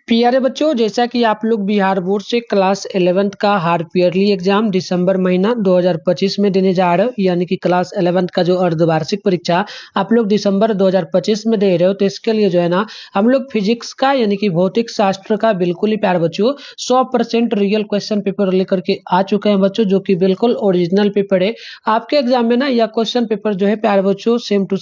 प्यारे बच्चों, जैसा कि आप लोग बिहार बोर्ड से क्लास 11th का हाफ ईयरली एग्जाम दिसंबर महीना 2025 में देने जा रहे हो, यानी कि क्लास 11th का जो अर्धवार्षिक परीक्षा आप लोग दिसंबर 2025 में दे रहे हो, तो इसके लिए जो है ना हम लोग फिजिक्स का यानी कि भौतिक शास्त्र का बिल्कुल ही प्यारे बच्चों 100% रियल क्वेश्चन पेपर लेकर के आ चुके हैं बच्चों, जो कि बिल्कुल ओरिजिनल पेपर है। आपके एग्जाम में ना यह क्वेश्चन पेपर जो है प्यारे बच्चों सेम टू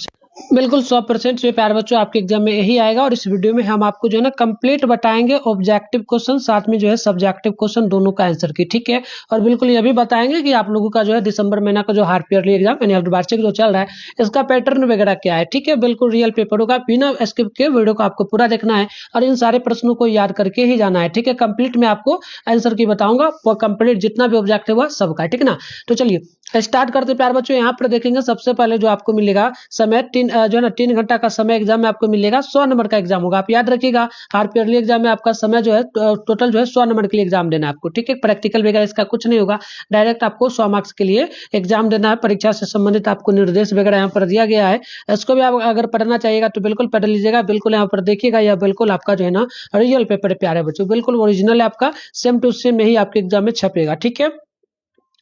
बिल्कुल 100% से प्यारे बच्चों आपके एग्जाम में यही आएगा। और इस वीडियो में हम आपको जो है ना कंप्लीट बताएंगे ऑब्जेक्टिव क्वेश्चन, साथ में जो है सब्जेक्टिव क्वेश्चन दोनों का आंसर की, ठीक है। और बिल्कुल ये भी बताएंगे कि आप लोगों का जो है दिसंबर महीना का जो हाफ ईयरली एग्जाम यानी अर्धवार्षिक जो चल रहा है इसका पैटर्न वगैरह क्या है, ठीक है। बिल्कुल रियल पेपर होगा, बिना स्किप के वीडियो को आपको पूरा देखना है और इन सारे प्रश्नों को याद करके ही जाना है, ठीक है। कंप्लीट में आपको आंसर की बताऊंगा, कंप्लीट जितना भी ऑब्जेक्टिव हुआ सबका, ठीक है ना। तो चलिए स्टार्ट करते प्यारे बच्चों। यहाँ पर देखेंगे सबसे पहले जो आपको मिलेगा समय जो है ना 3 घंटा का समय एग्जाम में आपको मिलेगा। 100 नंबर का एग्जाम होगा, आप याद रखिएगा। हाफ ईयरली एग्जाम में आपका समय जो है टोटल जो है 100 नंबर के लिए एग्जाम देना है आपको, ठीक है। प्रैक्टिकल वगैरह इसका कुछ नहीं होगा, डायरेक्ट आपको 100 मार्क्स के लिए एग्जाम देना है। परीक्षा से संबंधित आपको निर्देश वगैरह यहाँ पर दिया गया है, इसको भी आप अगर पढ़ना चाहिएगा तो बिल्कुल पढ़ लीजिएगा। बिल्कुल यहाँ पर देखिएगा, यह बिल्कुल आपका जो है ना रियल पेपर है प्यारे बच्चों, बिल्कुल ओरिजिनल है आपका, सेम टू सेम में ही आपके एग्जाम में छपेगा, ठीक है।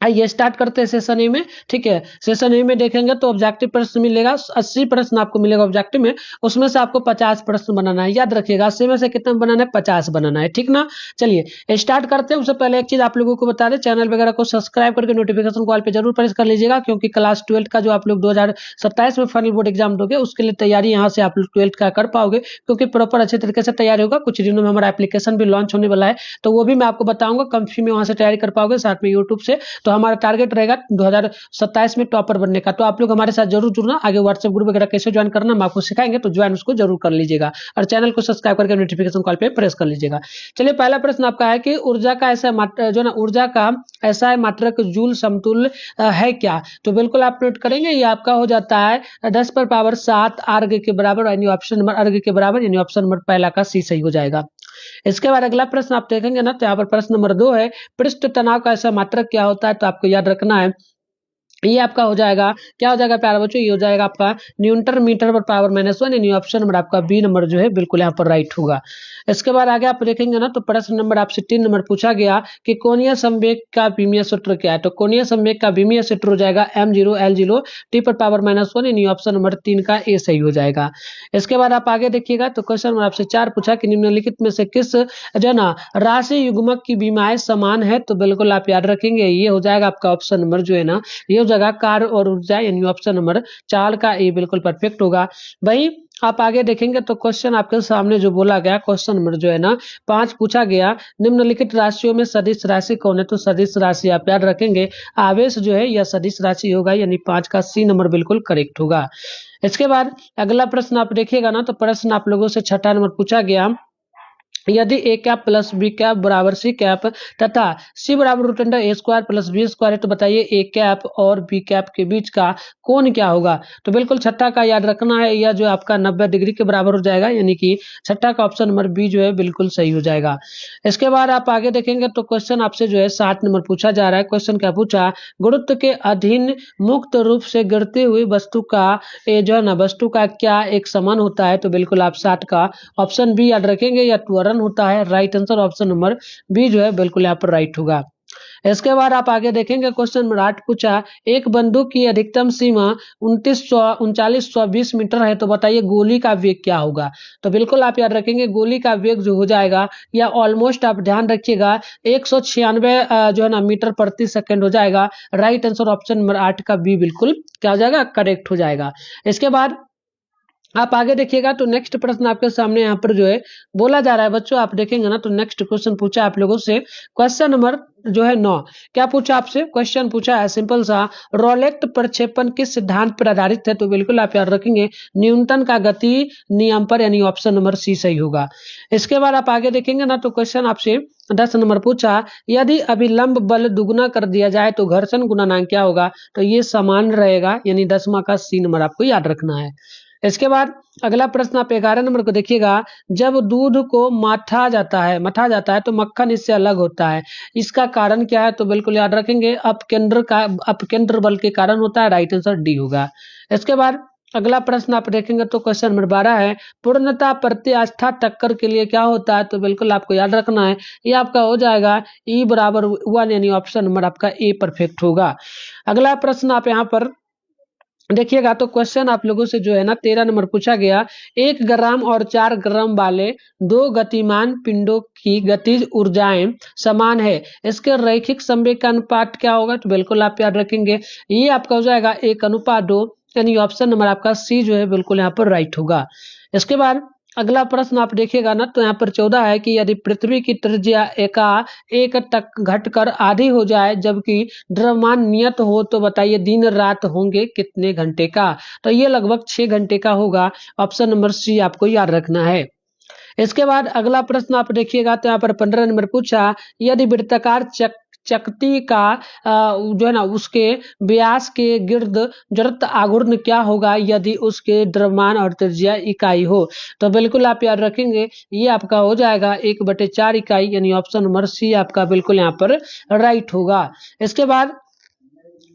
आइए स्टार्ट करते हैं सेशन ए में, ठीक है। सेशन ए में देखेंगे तो ऑब्जेक्टिव प्रश्न मिलेगा, 80 प्रश्न आपको मिलेगा ऑब्जेक्टिव में, उसमें से आपको 50 प्रश्न बनाना है। याद रखिएगा 80 में से कितना बनाना है, 50 बनाना है, ठीक ना। चलिए स्टार्ट करते हैं। उससे पहले एक चीज आप लोगों को बता दें, चैनल वगैरह को सब्सक्राइब करके नोटिफिकेशन कॉल पे जरूर प्रेस कर लीजिएगा, क्योंकि क्लास 12 का जो आप लोग 2027 में फाइनल बोर्ड एग्जाम दोगे उसके लिए तैयारी यहाँ से आप लोग 12th का कर पाओगे, क्योंकि प्रॉपर अच्छे तरीके से तैयारी होगा। कुछ दिनों में हमारा एप्लीकेशन भी लॉन्च होने वाला है, तो वो भी मैं आपको बताऊंगा, कम फी में वहां से तैयारी कर पाओगे, साथ में यूट्यूब से। तो हमारा टारगेट रहेगा 2027 में टॉपर बनने का। तो आप लोग हमारे साथ जरूर जुड़ना। आगे व्हाट्सएप ग्रुप वगैरह कैसे ज्वाइन करना हम आपको सिखाएंगे, तो ज्वाइन उसको जरूर कर लीजिएगा और चैनल को सब्सक्राइब करके नोटिफिकेशन कॉल पे प्रेस कर लीजिएगा। चलिए पहला प्रश्न आपका है कि ऊर्जा का ऐसा जो ना ऊर्जा का ऐसा है मात्रक जूल समतुल्य है क्या। तो बिल्कुल आप नोट करेंगे, ये आपका हो जाता है 10 पर पावर 7 अर्ग के बराबर, यानी ऑप्शन नंबर अर्ग के बराबर, यानी ऑप्शन नंबर पहला का सी सही हो जाएगा। इसके बाद अगला प्रश्न आप देखेंगे ना, तो यहाँ पर प्रश्न नंबर 2 है, पृष्ठ तनाव का ऐसा मात्रक क्या होता है। तो आपको याद रखना है, ये आपका हो जाएगा, क्या हो जाएगा प्यारे बच्चों, ये हो जाएगा आपका न्यूटन मीटर पर पावर -1, यानी ऑप्शन नंबर आपका बी नंबर जो है बिल्कुल यहाँ पर राइट होगा। इसके बाद आगे आप देखेंगे ना, तो प्रश्न नंबर आपसे 3 नंबर पूछा गया कि कोणीय संवेग का विमीय सूत्र क्या है। तो कोणीय संवेग का विमीय सूत्र हो जाएगा m0 l0 t पर पावर -1, यानी ऑप्शन नंबर 3 का ए सही हो जाएगा। इसके बाद आप आगे देखिएगा, तो क्वेश्चन नंबर आपसे 4 पूछा कि निम्नलिखित में से किस जो है ना राशि युग्मक की विमाएं समान है। तो बिल्कुल आप याद रखेंगे, ये हो जाएगा आपका ऑप्शन नंबर जो है ना, ये जगह कार्य और ऊर्जा, यानी ऑप्शन नंबर 4 का ए बिल्कुल परफेक्ट होगा। वही आप आगे देखेंगे तो क्वेश्चन आपके सामने जो बोला गया, क्वेश्चन नंबर जो है ना 5 पूछा गया, निम्नलिखित राशियों में सदिश राशि कौन है। तो सदिश राशि आप याद रखेंगे आवेश जो है यह सदिश राशि होगा, यानी 5 का सी नंबर बिल्कुल करेक्ट होगा। इसके बाद अगला प्रश्न आप देखिएगा ना, तो प्रश्न आप लोगों से 6ठा नंबर पूछा गया, यदि A cap plus B cap बराबर सी कैप तथा सी बराबर रूट अंडर ए स्क्वायर प्लस बी स्क्वायर है, तो बताइए ए कैप और बी कैप के बीच का कोण क्या होगा। तो बिल्कुल 6ठा का याद रखना है, यह जो आपका 90 डिग्री के बराबर हो जाएगा, यानी कि 6ठा का ऑप्शन नंबर बी जो है बिल्कुल सही हो जाएगा। इसके बाद आप आगे देखेंगे तो क्वेश्चन आपसे जो है 60 नंबर पूछा जा रहा है। क्वेश्चन क्या पूछा, गुरुत्व के अधीन मुक्त रूप से गिरती हुई वस्तु का जो है ना वस्तु का क्या एक समान होता है। तो बिल्कुल आप 60 का ऑप्शन बी याद रखेंगे, या त्वरण होता है। Right answer option number B जो है बिल्कुल यहाँ पर राइट होगा। इसके बाद आप आगे देखेंगे, क्वेश्चन नंबर 8 पूछा, एक बंदूक की अधिकतम सीमा 3920 मीटर है, तो बताइए गोली का वेग क्या होगा। तो बिल्कुल आप याद रखेंगे, गोली का वेग जो हो जाएगा या ऑलमोस्ट आप ध्यान रखिएगा 196 जो है ना मीटर प्रति सेकंड हो जाएगा। राइट आंसर ऑप्शन नंबर 8 का बी बिल्कुल क्या हो जाएगा, करेक्ट हो जाएगा। इसके बाद आप आगे देखिएगा, तो नेक्स्ट प्रश्न आपके सामने यहाँ पर जो है बोला जा रहा है बच्चों, आप देखेंगे ना, तो नेक्स्ट क्वेश्चन पूछा आप लोगों से, क्वेश्चन नंबर जो है 9, क्या पूछा आपसे, क्वेश्चन पूछा है सिंपल सा, रोलेक्ट प्रक्षेपण किस सिद्धांत पर आधारित है। तो बिल्कुल आप याद रखेंगे न्यूटन का गति नियम पर, यानी ऑप्शन नंबर सी सही होगा। इसके बाद आप आगे देखेंगे ना, तो क्वेश्चन आपसे 10 नंबर पूछा, यदि अभिलंब बल दुगुना कर दिया जाए तो घर्षण गुणनांक क्या होगा। तो ये समान रहेगा, यानी 10वां का सी नंबर आपको याद रखना है। इसके बाद अगला प्रश्न आप 11 नंबर को देखिएगा, जब दूध को मथा जाता है तो मक्खन इससे अलग होता है, इसका कारण क्या है। तो बिल्कुल याद रखेंगे अपकेंद्र बल के कारण होता है। राइट आंसर डी होगा। इसके बाद अगला प्रश्न आप देखेंगे तो क्वेश्चन नंबर 12 है, पूर्णता प्रत्यास्था टक्कर के लिए क्या होता है? तो बिल्कुल आपको याद रखना है, ये आपका हो जाएगा E बराबर 1, यानी ऑप्शन नंबर आपका ए परफेक्ट होगा। अगला प्रश्न आप यहाँ पर देखिएगा तो क्वेश्चन आप लोगों से जो है ना 13 नंबर पूछा गया, 1 ग्राम और 4 ग्राम वाले दो गतिमान पिंडों की गतिज ऊर्जाएं समान है, इसके रैखिक संवेग का अनुपात क्या होगा? तो बिल्कुल आप याद रखेंगे, ये आपका हो जाएगा 1:2, यानी ऑप्शन नंबर आपका सी जो है बिल्कुल यहाँ पर राइट होगा। इसके बाद अगला प्रश्न आप देखिएगा ना तो यहाँ पर 14 है कि यदि पृथ्वी की त्रिज्या एक तक घटकर आधी हो जाए जबकि द्रव्यमान नियत हो, तो बताइए दिन रात होंगे कितने घंटे का? तो ये लगभग 6 घंटे का होगा। ऑप्शन नंबर सी आपको याद रखना है। इसके बाद अगला प्रश्न आप देखिएगा तो यहाँ पर 15 नंबर पूछा, यदि वृत्ताकार चकती का जो है ना उसके व्यास के गिर्द जड़त्व आघूर्ण क्या होगा यदि उसके द्रव्यमान और त्रिज्या इकाई हो? तो बिल्कुल आप याद रखेंगे, ये आपका हो जाएगा 1/4 इकाई, यानी ऑप्शन नंबर सी आपका बिल्कुल यहाँ पर राइट होगा। इसके बाद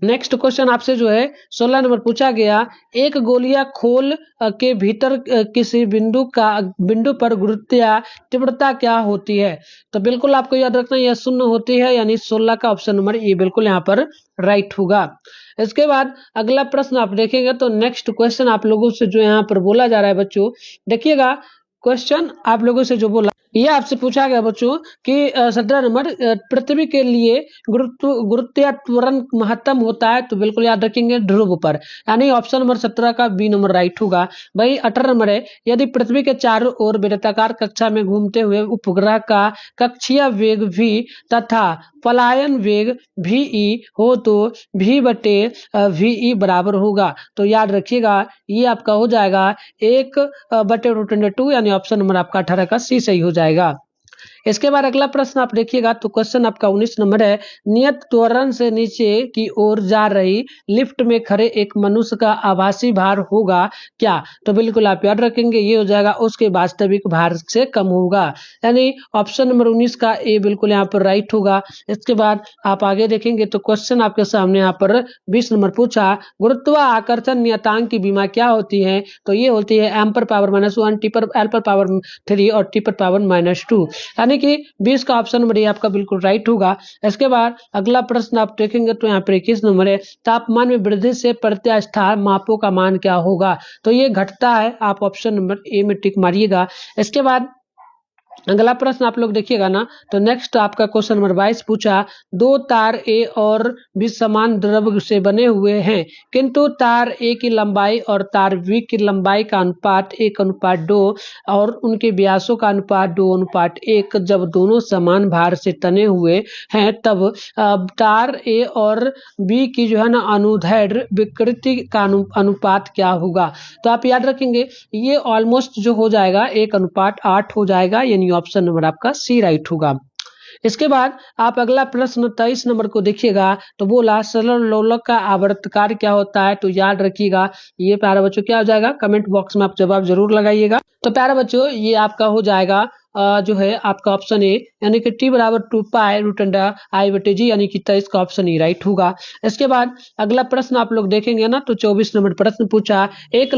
नेक्स्ट क्वेश्चन आपसे जो है 16 नंबर पूछा गया, एक गोलिया खोल के भीतर किसी बिंदु पर गुरुत्वीय तीव्रता क्या होती है? तो बिल्कुल आपको याद रखना यह 0 होती है, यानी 16 का ऑप्शन नंबर ये बिल्कुल यहाँ पर राइट होगा। इसके बाद अगला प्रश्न आप देखेंगे तो नेक्स्ट क्वेश्चन आप लोगों से जो यहाँ पर बोला जा रहा है बच्चों, देखिएगा क्वेश्चन आप लोगों से जो बोला ये आपसे पूछा गया बच्चों कि 17 नंबर पृथ्वी के लिए गुरुत्वीय त्वरण महत्तम होता है, तो बिल्कुल याद रखेंगे ध्रुव पर, यानी ऑप्शन नंबर 17 का बी नंबर राइट होगा। भाई 18 नंबर है, यदि पृथ्वी के चारों ओर वृत्ताकार कक्षा में घूमते हुए उपग्रह का कक्षीय वेग v तथा पलायन वेग ve हो तो v/ve बराबर होगा। तो याद रखिएगा ये आपका हो जाएगा 1/√2, यानी ऑप्शन नंबर आपका 18 का सी सही हो जाएगा। इसके बाद अगला प्रश्न आप देखिएगा तो क्वेश्चन आपका 19 नंबर है, नियत त्वरण से नीचे की ओर जा रही लिफ्ट में खड़े एक मनुष्य का आभासी भार होगा क्या? तो बिल्कुल आप याद रखेंगे ये हो जाएगा उसके वास्तविक भार से कम होगा, यानी ऑप्शन नंबर 19 का ए बिल्कुल यहाँ पर राइट होगा। इसके बाद आप आगे देखेंगे तो क्वेश्चन आपके सामने यहाँ पर 20 नंबर पूछा, गुरुत्वाकर्षण नियतांक की बीमा क्या होती है? तो ये होती है m पर पावर -1, t पर l पर पावर 3 और t पर पावर -2, यानी कि 20 का ऑप्शन नंबर ये आपका बिल्कुल राइट होगा। इसके बाद अगला प्रश्न आप देखेंगे तो यहाँ पर 21 नंबर है, तापमान में वृद्धि से प्रत्यास्था मापों का मान क्या होगा? तो ये घटता है, आप ऑप्शन नंबर ए में टिक मारिएगा। इसके बाद अगला प्रश्न आप लोग देखिएगा ना तो नेक्स्ट आपका क्वेश्चन नंबर 22 पूछा, दो तार ए और बी समान द्रव्य से बने हुए हैं किंतु तार ए की लंबाई और तार बी की लंबाई का अनुपात 1:2 और उनके व्यासों का अनुपात 2:1, जब दोनों समान भार से तने हुए हैं तब तार ए और बी की जो है ना अनुदैर्ध्य विकृति का अनुपात क्या होगा? तो आप याद रखेंगे ये ऑलमोस्ट जो हो जाएगा 1:8 हो जाएगा, यानी ऑप्शन नंबर आपका सी राइट होगा। इसके बाद आप अगला प्रश्न 23 नंबर को देखिएगा तो बोला सरल लोलक का आवर्तकार क्या होता है? तो याद रखिएगा ये प्यारे बच्चों क्या हो जाएगा, कमेंट बॉक्स में आप जवाब जरूर लगाइएगा। तो प्यारे बच्चों ये आपका हो जाएगा जो है आपका ऑप्शन ए, यानी कि t बराबर 2π√i/g, यानी कि 23 का ऑप्शन ई राइट होगा। इसके बाद अगला प्रश्न आप लोग देखेंगे ना तो 24 नंबर प्रश्न पूछा, एक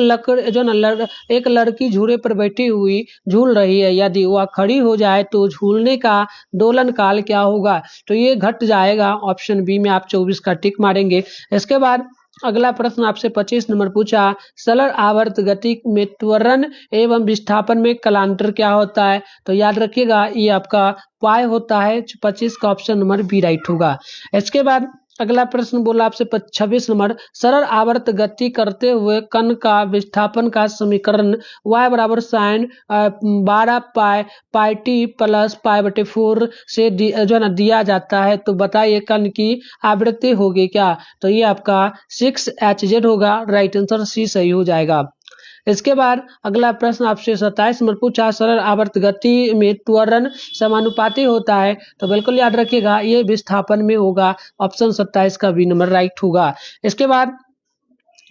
लड़की झूले पर बैठी हुई झूल रही है, यदि वह खड़ी हो जाए तो झूलने का दोलन काल क्या होगा? तो ये घट जाएगा, ऑप्शन बी में आप 24 का टिक मारेंगे। इसके बाद अगला प्रश्न आपसे 25 नंबर पूछा, सरल आवर्त गति में त्वरण एवं विस्थापन में कालांतर क्या होता है? तो याद रखिएगा ये आपका पाई होता है, 25 का ऑप्शन नंबर बी राइट होगा। इसके बाद अगला प्रश्न बोला आपसे 26 नंबर, सरल आवर्त गति करते हुए कण का विस्थापन का समीकरण y बराबर साइन 12 पाई टी प्लस π/4 से जो है ना दिया जाता है, तो बताइए कण की आवृत्ति होगी क्या? तो ये आपका 6hz होगा, राइट आंसर सी सही हो जाएगा। इसके बाद अगला प्रश्न आपसे 27 नंबर पूछा, सरल आवर्त गति में त्वरण समानुपाती होता है, तो बिल्कुल याद रखिएगा ये विस्थापन में होगा, ऑप्शन 27 का बी नंबर राइट होगा। इसके बाद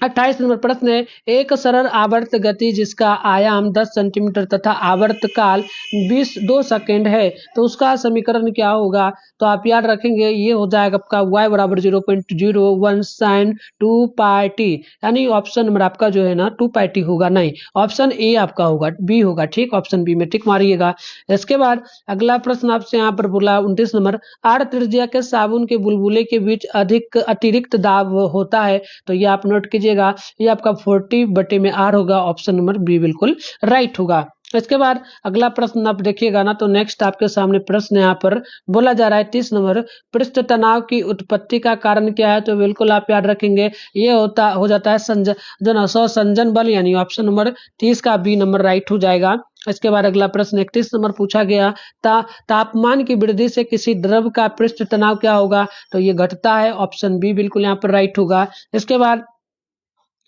28 नंबर प्रश्न है, एक सरल आवर्त गति जिसका आयाम 10 सेंटीमीटर तथा आवर्त काल 2 सेकंड है, तो उसका समीकरण क्या होगा? तो आप याद रखेंगे ये हो जाएगा आपका y बराबर 0.01 साइन 2 पाई टी, यानी ऑप्शन नंबर आपका जो है ना 2 पाई टी होगा, नहीं ऑप्शन ए आपका होगा, बी होगा, ठीक, ऑप्शन बी में टिक मारिएगा। इसके बाद अगला प्रश्न आपसे यहाँ पर बोला 29 नंबर, आर त्रिज्या के साबुन के बुलबुले के बीच अधिक अतिरिक्त दाब होता है, तो ये आप नोट कीजिएगा, ये आपका 40/r होगा, ऑप्शन नंबर बी बिल्कुल राइट होगा। इसके बाद अगला प्रश्न आप देखिएगा ना, तो नेक्स्ट आपके सामने प्रश्न यहाँ पर बोला जा रहा है 30 नंबर, पृष्ठ तनाव की उत्पत्ति का कारण क्या है? तो बिल्कुल आप याद रखेंगे ये हो जाता है जो ना संजन बल, यानी ऑप्शन नंबर 30 का बी नंबर राइट हो जाएगा। इसके बाद अगला प्रश्न 31 नंबर पूछा गया, तापमान की वृद्धि से किसी द्रव का पृष्ठ तनाव क्या होगा? तो ये घटता है, ऑप्शन बी बिल्कुल यहाँ पर राइट होगा। इसके बाद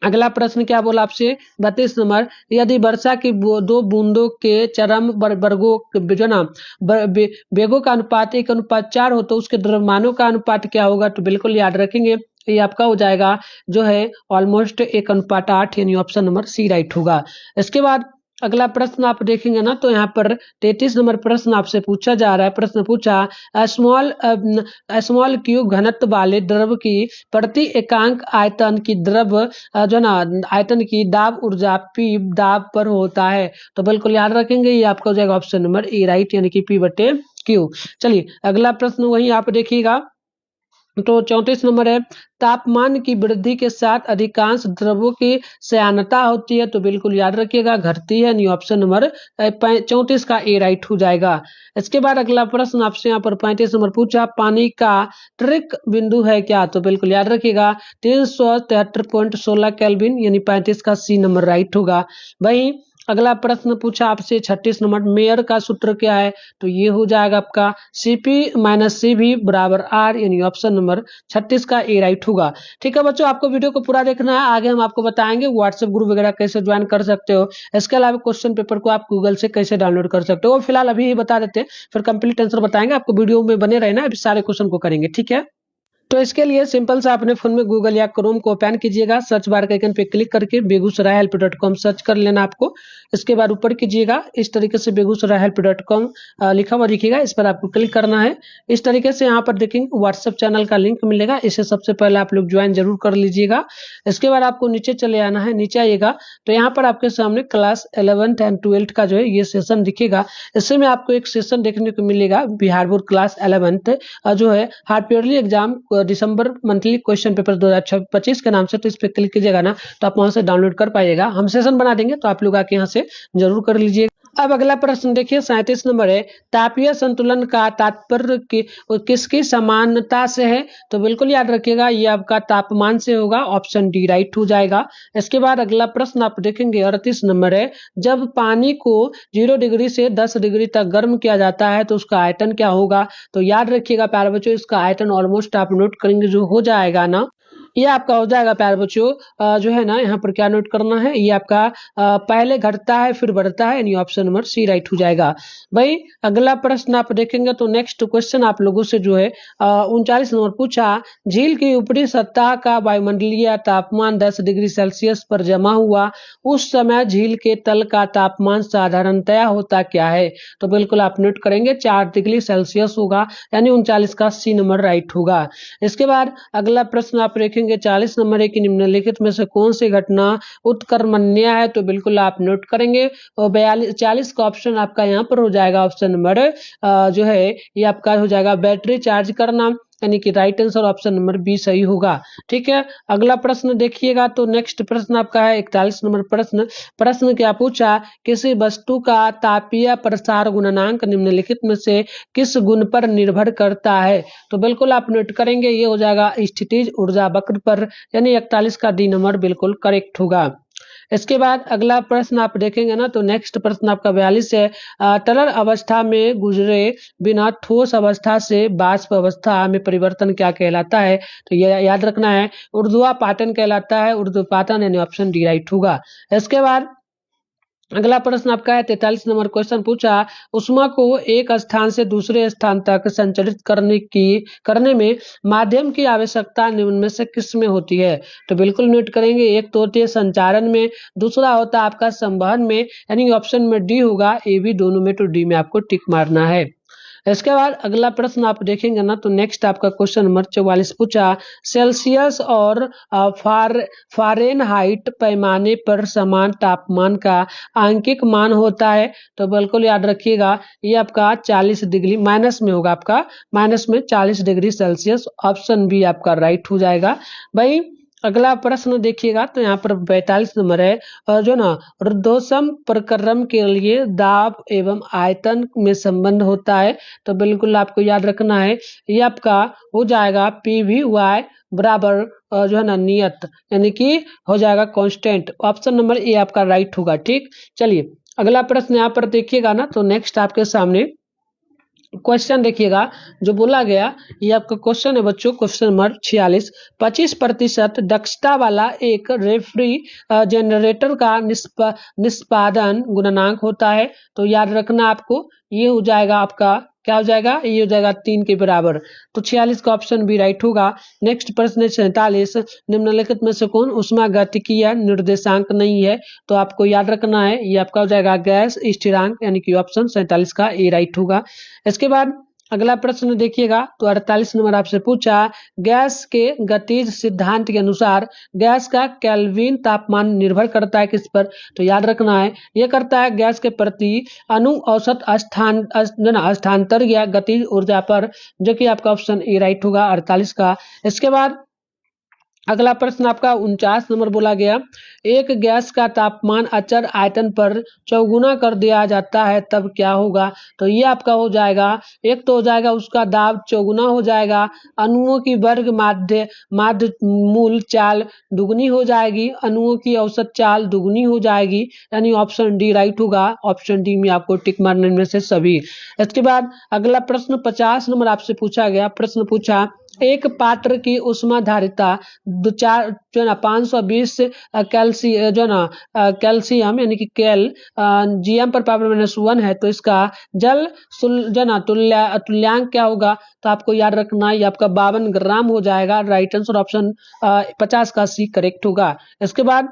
अगला प्रश्न क्या बोला आपसे 32 नंबर, यदि वर्षा की 2 बूंदों के चरम वर्गों जो ना वेगों का अनुपात 1:4 हो, तो उसके द्रव्यमानों का अनुपात क्या होगा? तो बिल्कुल याद रखेंगे ये आपका हो जाएगा जो है ऑलमोस्ट 1:8, यानी ऑप्शन नंबर सी राइट होगा। इसके बाद अगला प्रश्न आप देखेंगे ना, तो यहाँ पर 33 नंबर प्रश्न आपसे पूछा जा रहा है। प्रश्न पूछा, स्मॉल स्मॉल क्यूब घनत्व वाले द्रव की प्रति एकांक आयतन की द्रव जो ना आयतन की दाब ऊर्जा पी दाब पर होता है, तो बिल्कुल याद रखेंगे ये आपका हो जाएगा ऑप्शन नंबर ए राइट, यानी कि P/Q। चलिए अगला प्रश्न वही आप देखिएगा, तो 34 नंबर है, तापमान की वृद्धि के साथ अधिकांश द्रवों की श्यानता होती है, तो बिल्कुल याद रखिएगा घटती है, नहीं ऑप्शन नंबर 34 का ए राइट हो जाएगा। इसके बाद अगला प्रश्न आपसे यहाँ पर 35 नंबर पूछा, पानी का ट्रिक बिंदु है क्या? तो बिल्कुल याद रखिएगा 373.16 केल्विन, यानी 35 का सी नंबर राइट होगा। वही अगला प्रश्न पूछा आपसे 36 नंबर, मेयर का सूत्र क्या है? तो ये हो जाएगा आपका Cp-Cv बराबर R, यानी ऑप्शन नंबर 36 का ए राइट होगा। ठीक है बच्चों, आपको वीडियो को पूरा देखना है, आगे हम आपको बताएंगे व्हाट्सएप ग्रुप वगैरह कैसे ज्वाइन कर सकते हो, इसके अलावा क्वेश्चन पेपर को आप गूगल से कैसे डाउनलोड कर सकते हो, फिलहाल अभी ही बता देते हैं, फिर कंप्लीट आंसर बताएंगे, आपको वीडियो में बने रहना, अभी सारे क्वेश्चन को करेंगे, ठीक है। तो इसके लिए सिंपल सा अपने फोन में गूगल या क्रोम को ओपन कीजिएगा, सर्च बार के आइकन पे क्लिक करके begusarayhelp.com सर्च कर लेना आपको। इसके बाद ऊपर कीजिएगा, इस तरीके से begusarayhelp.com लिखा हुआ दिखेगा, इस पर आपको क्लिक करना है। इस तरीके से यहाँ पर देखेंगे व्हाट्सएप चैनल का लिंक मिलेगा, इसे सबसे पहले आप लोग ज्वाइन जरूर कर लीजिएगा। इसके बाद आपको नीचे चले आना है, नीचे आइएगा तो यहाँ पर आपके सामने क्लास 11th एंड 12th का जो है ये सेशन दिखेगा। इससे में आपको एक सेशन देखने को मिलेगा बिहार बोर्ड क्लास 11th जो है हाफ ईयरली एग्जाम दिसंबर मंथली क्वेश्चन पेपर 2025 के नाम से, तो इस पर क्लिक कीजिएगा ना तो आप वहां से डाउनलोड कर पाइएगा, हम सेशन बना देंगे, तो आप लोग आके यहाँ से जरूर कर लीजिए। अब अगला प्रश्न देखिए 37 नंबर है, तापीय संतुलन का तात्पर्य किसकी समानता से है? तो बिल्कुल याद रखिएगा ये आपका तापमान से होगा, ऑप्शन डी राइट हो जाएगा। इसके बाद अगला प्रश्न आप देखेंगे 38 नंबर है, जब पानी को 0 डिग्री से 10 डिग्री तक गर्म किया जाता है तो उसका आयतन क्या होगा? तो याद रखिएगा प्यारे बच्चों, इसका आयतन ऑलमोस्ट आप नोट करेंगे जो हो जाएगा ना, ये आपका हो जाएगा प्यारे बच्चों जो है ना यहाँ पर क्या नोट करना है, ये आपका पहले घटता है फिर बढ़ता है, यानी ऑप्शन नंबर सी राइट हो जाएगा। भाई अगला प्रश्न आप देखेंगे तो नेक्स्ट क्वेश्चन आप लोगों से जो है 39 नंबर पूछा, झील की ऊपरी सतह का वायुमंडलीय तापमान 10 डिग्री सेल्सियस पर जमा हुआ, उस समय झील के तल का तापमान साधारणतया होता क्या है? तो बिल्कुल आप नोट करेंगे 4 डिग्री सेल्सियस होगा, यानी 39 का सी नंबर राइट होगा। इसके बाद अगला प्रश्न आप देखेंगे 40 नंबर है कि निम्नलिखित में से कौन सी घटना उत्कर्मण्य है? तो बिल्कुल आप नोट करेंगे, और 40 का ऑप्शन आपका यहाँ पर हो जाएगा ऑप्शन नंबर जो है ये आपका हो जाएगा बैटरी चार्ज करना, यानी कि right answer option number B सही होगा। ठीक है, अगला प्रश्न देखिएगा तो नेक्स्ट प्रश्न आपका है 41 नंबर प्रश्न क्या पूछा, किसी वस्तु का तापीय प्रसार गुणांक निम्नलिखित में से किस गुण पर निर्भर करता है? तो बिल्कुल आप नोट करेंगे ये हो जाएगा स्थितिज ऊर्जा वक्र पर, यानी 41 का डी नंबर बिल्कुल करेक्ट होगा। इसके बाद अगला प्रश्न आप देखेंगे ना तो नेक्स्ट प्रश्न आपका 42 है, तरल अवस्था में गुजरे बिना ठोस अवस्था से वाष्प अवस्था में परिवर्तन क्या कहलाता है? तो ये याद रखना है ऊर्ध्वापातन कहलाता है, ऊर्ध्वपातन, यानी ऑप्शन डी राइट होगा। इसके बाद अगला प्रश्न आपका है 43 नंबर क्वेश्चन पूछा, उष्मा को एक स्थान से दूसरे स्थान तक संचारित करने में माध्यम की आवश्यकता निम्न में से किस में होती है? तो बिल्कुल नोट करेंगे, एक तो होती है संचारण में, दूसरा होता है आपका संवहन में, यानी ऑप्शन में डी होगा, ए बी दोनों में, तो डी में आपको टिक मारना है। इसके बाद अगला प्रश्न आप देखेंगे ना, तो नेक्स्ट आपका क्वेश्चन नंबर 44 पूछा, सेल्सियस और फारेनहाइट पैमाने पर समान तापमान का आंकिक मान होता है। तो बिल्कुल याद रखिएगा, ये आपका 40 डिग्री माइनस में होगा, आपका माइनस में 40 डिग्री सेल्सियस, ऑप्शन बी आपका राइट हो जाएगा भाई। अगला प्रश्न देखिएगा, तो यहाँ पर 42 नंबर है, और जो ना रुद्धोष्म प्रक्रम के लिए दाब एवं आयतन में संबंध होता है। तो बिल्कुल आपको याद रखना है, ये आपका हो जाएगा पी वी वाई बराबर जो है ना नियत, यानी कि हो जाएगा कांस्टेंट, ऑप्शन नंबर ए आपका राइट होगा। ठीक, चलिए अगला प्रश्न यहाँ पर देखिएगा ना, तो नेक्स्ट आपके सामने क्वेश्चन देखिएगा, जो बोला गया, ये आपका क्वेश्चन है बच्चों, क्वेश्चन नंबर 46, 25% दक्षता वाला एक रेफ्री जनरेटर का निष्पादन गुणनांक होता है। तो याद रखना आपको, ये हो जाएगा आपका, क्या हो जाएगा, ये हो जाएगा 3 के बराबर, तो 46 का ऑप्शन भी राइट होगा। नेक्स्ट प्रश्न है 47, निम्नलिखित में से कौन उष्मागतिकीय निर्देशांक नहीं है? तो आपको याद रखना है, ये आपका हो जाएगा गैस स्थिरांक, यानी कि ऑप्शन 47 का ए राइट होगा। इसके बाद अगला प्रश्न देखिएगा, तो 48 नंबर आपसे पूछा, गैस के गतिज सिद्धांत के अनुसार गैस का केल्विन तापमान निर्भर करता है किस पर? तो याद रखना है, यह करता है गैस के प्रति अणु औसत स्थानांतर या गतिज ऊर्जा पर, जो कि आपका ऑप्शन ए राइट होगा 48 का। इसके बाद अगला प्रश्न आपका 49 नंबर बोला गया, एक गैस का तापमान अचर आयतन पर चौगुना कर दिया जाता है तब क्या होगा? तो ये आपका हो जाएगा, एक तो हो जाएगा उसका दाब चौगुना हो जाएगा, अणुओं की वर्ग माध्य मूल चाल दुगनी हो जाएगी, अणुओं की औसत चाल दुगनी हो जाएगी, यानी ऑप्शन डी राइट होगा। ऑप्शन डी में आपको टिक मारने में से सभी। इसके बाद अगला प्रश्न 50 नंबर आपसे पूछा गया, प्रश्न पूछा, एक पात्र की उष्माधारिता जो ना 520 कैल्शियम यानी कि जीएम पर पावर -1 है, तो इसका जल जो ना तुल्यांक क्या होगा? तो आपको याद रखना, ये आपका 52 ग्राम हो जाएगा। राइट आंसर ऑप्शन 50 का सी करेक्ट होगा। इसके बाद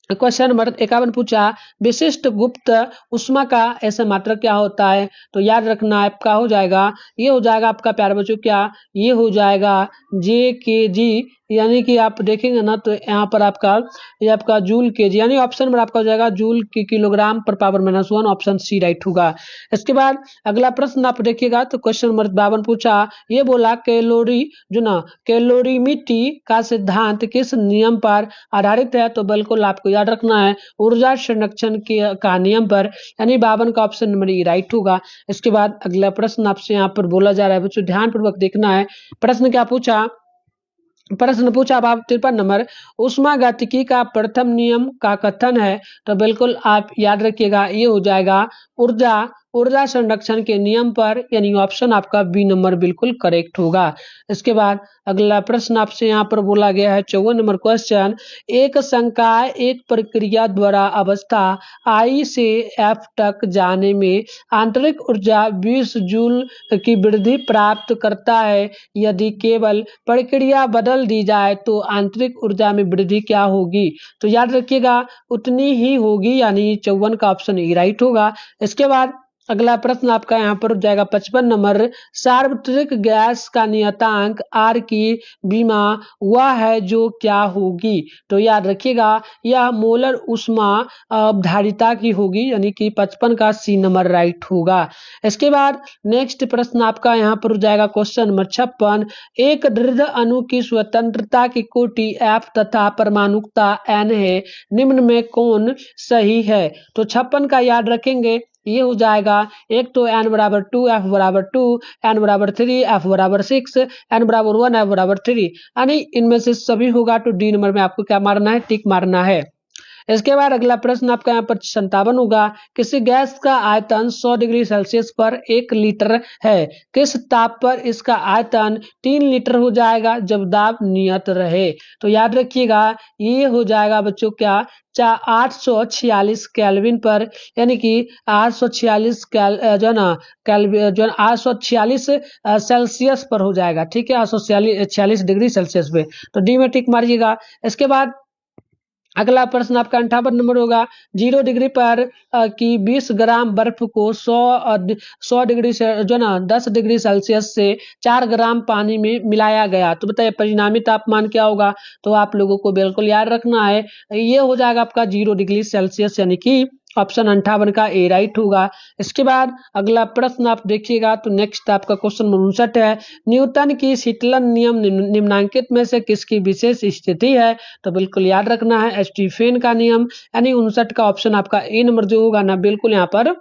क्वेश्चन नंबर 51 पूछा, विशिष्ट गुप्त उष्मा का ऐसा मात्रक क्या होता है? तो याद रखना आपका हो जाएगा, ये हो जाएगा आपका प्यारे बच्चों, क्या ये हो जाएगा जे के जी, यानी कि आप देखेंगे ना, तो यहाँ पर आपका ये आपका जूल के जी, यानी ऑप्शन नंबर आपका हो जाएगा जूल के किलोग्राम पर पावर -1, ऑप्शन सी राइट होगा। इसके बाद अगला प्रश्न आप देखिएगा, तो क्वेश्चन नंबर 52 पूछा, ये बोला कैलोरी जो ना कैलोरीमिटी का सिद्धांत किस नियम पर आधारित है? तो बिल्कुल आपको याद रखना है, ऊर्जा संरक्षण का नियम पर, यानी 52 का ऑप्शन नंबर ई राइट होगा। इसके बाद अगला प्रश्न आपसे यहाँ पर बोला जा रहा है बच्चों, ध्यानपूर्वक देखना है। प्रश्न क्या पूछा? प्रश्न पूछा आप 53 नंबर, उष्मागतिकी का प्रथम नियम का कथन है। तो बिल्कुल आप याद रखिएगा, ये हो जाएगा ऊर्जा संरक्षण के नियम पर, यानी ऑप्शन आपका बी नंबर बिल्कुल करेक्ट होगा। इसके बाद अगला प्रश्न आपसे यहाँ पर बोला गया है 54 नंबर क्वेश्चन, एक संकाय एक प्रक्रिया द्वारा अवस्था आई से एफ तक जाने में आंतरिक ऊर्जा 20 जूल की वृद्धि प्राप्त करता है, यदि केवल प्रक्रिया बदल दी जाए तो आंतरिक ऊर्जा में वृद्धि क्या होगी? तो याद रखिएगा, उतनी ही होगी, यानी 54 का ऑप्शन ई राइट होगा। इसके बाद अगला प्रश्न आपका यहाँ पर जाएगा 55 नंबर, सार्वत्रिक गैस का नियतांक आर की बीमा वह है जो क्या होगी? तो याद रखिएगा, यह मोलर उष्मा धारिता की होगी, यानी कि 55 का सी नंबर राइट होगा। इसके बाद नेक्स्ट प्रश्न आपका यहाँ पर जाएगा क्वेश्चन नंबर 56, एक दृढ़ अणु की स्वतंत्रता की कोटि एफ तथा परमाणुकता एन है, निम्न में कौन सही है? तो 56 का याद रखेंगे, ये हो जाएगा, एक तो n बराबर 2, f बराबर 2, n बराबर 3, f बराबर 6, n बराबर 1, f बराबर 3, यानी इनमें से सभी होगा। तो डी नंबर में आपको क्या मारना है? टिक मारना है। इसके बाद अगला प्रश्न आपका यहाँ पर 57 होगा। किसी गैस का आयतन 100 डिग्री सेल्सियस पर 1 लीटर है, किस ताप पर इसका आयतन 3 लीटर हो जाएगा जब दाब नियत रहे। तो याद रखिएगा ये हो जाएगा बच्चों क्या 846 केल्विन पर, यानी कि 846 जो है ना केल्विन जो 846 सेल्सियस पर हो जाएगा। ठीक है, 846 डिग्री सेल्सियस पे, तो डी में टिक मारिएगा। इसके बाद अगला प्रश्न आपका 58 नंबर होगा। 0 डिग्री पर की 20 ग्राम बर्फ को 100 डिग्री से जो ना 10 डिग्री सेल्सियस से 4 ग्राम पानी में मिलाया गया, तो बताइए परिणामी तापमान क्या होगा। तो आप लोगों को बिल्कुल याद रखना है, ये हो जाएगा आपका 0 डिग्री सेल्सियस, यानी कि ऑप्शन 58 का ए राइट होगा। इसके बाद अगला प्रश्न आप देखिएगा, तो नेक्स्ट आपका क्वेश्चन 59 है। न्यूटन की शीतलन नियम निम्नांकित में से किसकी विशेष स्थिति है। तो बिल्कुल याद रखना है स्टीफेन का नियम, यानी 59 का ऑप्शन आपका ए नंबर जो होगा ना बिल्कुल यहाँ पर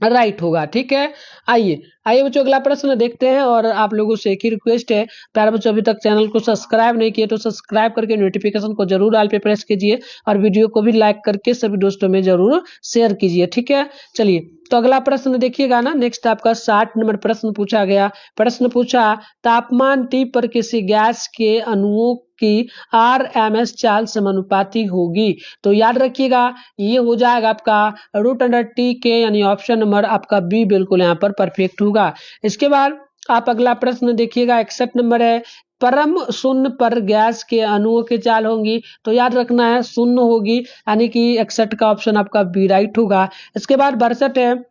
राइट होगा। ठीक है, आइए आइए बच्चों अगला प्रश्न देखते हैं, और आप लोगों से एक ही रिक्वेस्ट है, प्यारे बच्चों अभी तक चैनल को सब्सक्राइब नहीं किए तो सब्सक्राइब करके नोटिफिकेशन को जरूर ऑल पे प्रेस कीजिए, और वीडियो को भी लाइक करके सभी दोस्तों में जरूर शेयर कीजिए। ठीक है, चलिए तो अगला प्रश्न देखिएगा ना, नेक्स्ट आपका 60 नंबर प्रश्न पूछा गया। प्रश्न पूछा तापमान T पर किसी गैस के अणुओं की RMS चाल समानुपाती होगी। तो याद रखिएगा ये हो जाएगा आपका √T के, यानी ऑप्शन नंबर आपका बी बिल्कुल यहाँ पर परफेक्ट होगा। इसके बाद आप अगला प्रश्न देखिएगा 61 नंबर है। परम शून्य पर गैस के अणुओं की चाल होंगी, तो याद रखना है शून्य होगी, यानी कि 61 का ऑप्शन आपका बी राइट होगा। इसके बाद 62 है।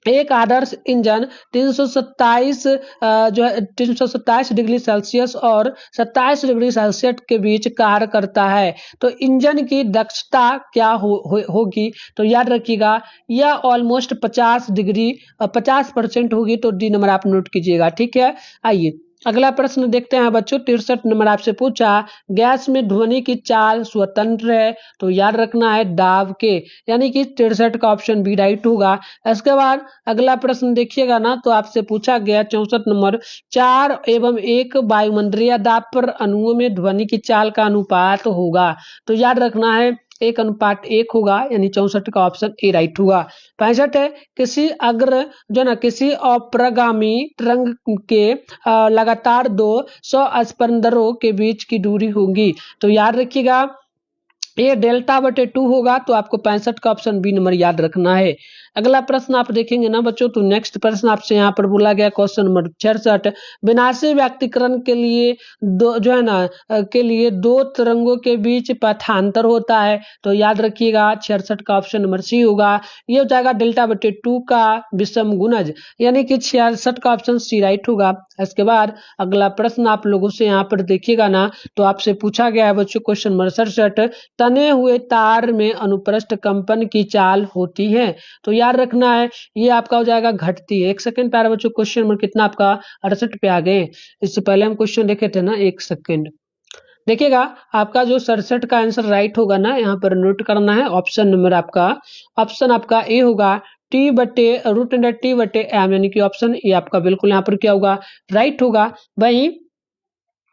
एक आदर्श इंजन 327 जो है 327 डिग्री सेल्सियस और 27 डिग्री सेल्सियस के बीच कार्य करता है, तो इंजन की दक्षता क्या होगी। तो याद रखिएगा यह ऑलमोस्ट 50% होगी, तो डी नंबर आप नोट कीजिएगा। ठीक है, आइए अगला प्रश्न देखते हैं बच्चों। 63 नंबर आपसे पूछा गैस में ध्वनि की चाल स्वतंत्र है, तो याद रखना है दाब के, यानी कि 63 का ऑप्शन बी राइट होगा। इसके बाद अगला प्रश्न देखिएगा ना, तो आपसे पूछा गया 64 नंबर 4 एवं 1 वायुमंडलीय दाब पर अणुओं में ध्वनि की चाल का अनुपात होगा, तो याद रखना है 1:1 होगा, यानी 64 का ऑप्शन ए राइट होगा। 65 है। किसी अग्र जो ना किसी अप्रगामी तरंग के लगातार 2 स्पंदनों के बीच की दूरी होगी, तो याद रखिएगा ये डेल्टा/2 होगा, तो आपको 65 का ऑप्शन बी नंबर याद रखना है। अगला प्रश्न आप देखेंगे ना बच्चों, तो नेक्स्ट प्रश्न आपसे यहाँ पर बोला गया क्वेश्चन नंबर 66 विनाशी व्यक्तिकरण के लिए दो जो है ना के लिए 2 तरंगों के बीच पथांतर होता है, तो याद रखिएगा 66 का ऑप्शन नंबर सी होगा। ये हो जाएगा डेल्टा/2 का विषम गुणज, यानी कि 66 का ऑप्शन सी राइट होगा। इसके बाद अगला प्रश्न आप लोगों से यहाँ पर देखिएगा ना, तो आपसे पूछा गया है बच्चों क्वेश्चन नंबर 67 तने हुए तार में अनुप्रस्थ कंपन की चाल होती है, तो याद रखना है ये आपका हो जाएगा घटती है। एक सेकंड प्यारे बच्चों, क्वेश्चन नंबर कितना आपका 68 पे आ गए, इससे पहले हम क्वेश्चन देखे थे ना, एक सेकंड देखिएगा आपका जो 67 का आंसर राइट होगा ना, यहाँ पर नोट करना है ऑप्शन नंबर आपका ए होगा T/√T/m, यानी कि ऑप्शन ए आपका बिल्कुल यहाँ पर क्या होगा राइट होगा। वहीं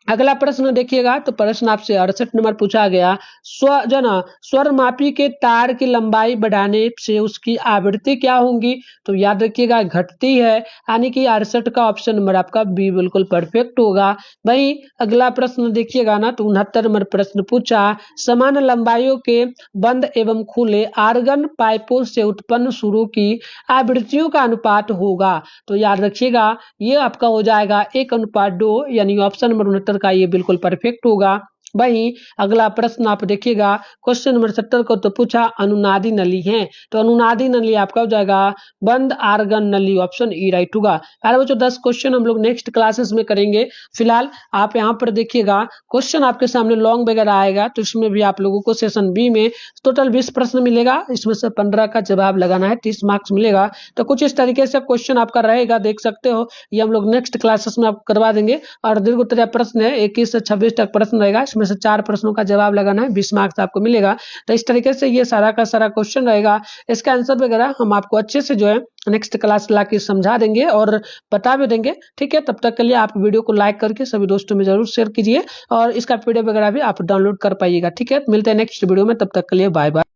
अगला प्रश्न देखिएगा, तो प्रश्न आपसे 68 नंबर पूछा गया स्वर मापी के तार की लंबाई बढ़ाने से उसकी आवृत्ति क्या होगी, तो याद रखिएगा घटती है, यानी कि 68 का ऑप्शन नंबर आपका बी बिल्कुल परफेक्ट होगा। वहीं अगला प्रश्न देखिएगा ना, तो 69 नंबर प्रश्न पूछा समान लंबाइयों के बंद एवं खुले आर्गन पाइपों से उत्पन्न शुरू की आवृत्तियों का अनुपात होगा, तो याद रखिएगा ये आपका हो जाएगा 1:2, यानी ऑप्शन नंबर का ये बिल्कुल परफेक्ट होगा। वहीं अगला प्रश्न आप देखिएगा क्वेश्चन नंबर 70 को, तो पूछा अनुनादी नली है, तो अनुनादी नली आपका हो जाएगा बंद आर्गन नली, ऑप्शन ई राइट होगा। अरे बच्चों 10 क्वेश्चन हम लोग नेक्स्ट क्लासेस में करेंगे, फिलहाल आप यहाँ पर देखिएगा क्वेश्चन आपके सामने लॉन्ग वगैरह आएगा, तो इसमें भी आप लोगों को सेशन बी में टोटल 20 प्रश्न मिलेगा, इसमें से 15 का जवाब लगाना है, 30 मार्क्स मिलेगा। तो कुछ इस तरीके से क्वेश्चन आपका रहेगा, देख सकते हो, ये हम लोग नेक्स्ट क्लासेस में आप करवा देंगे। और दीर्घ उत्तरीय प्रश्न है 21 से 26 तक प्रश्न रहेगा, इसमें में से 4 प्रश्नों का जवाब लगाना है, 20 मार्क्स आपको मिलेगा। तो इस तरीके से ये सारा का सारा क्वेश्चन रहेगा। इसका आंसर वगैरह हम आपको अच्छे से जो है नेक्स्ट क्लास ला के समझा देंगे और बता भी देंगे, ठीक है। तब तक के लिए आप वीडियो को लाइक करके सभी दोस्तों में जरूर शेयर कीजिए और इसका पीडीएफ वगैरह भी आप डाउनलोड कर पाइएगा, ठीक है। मिलते हैं नेक्स्ट वीडियो में, तब तक के लिए बाय बाय।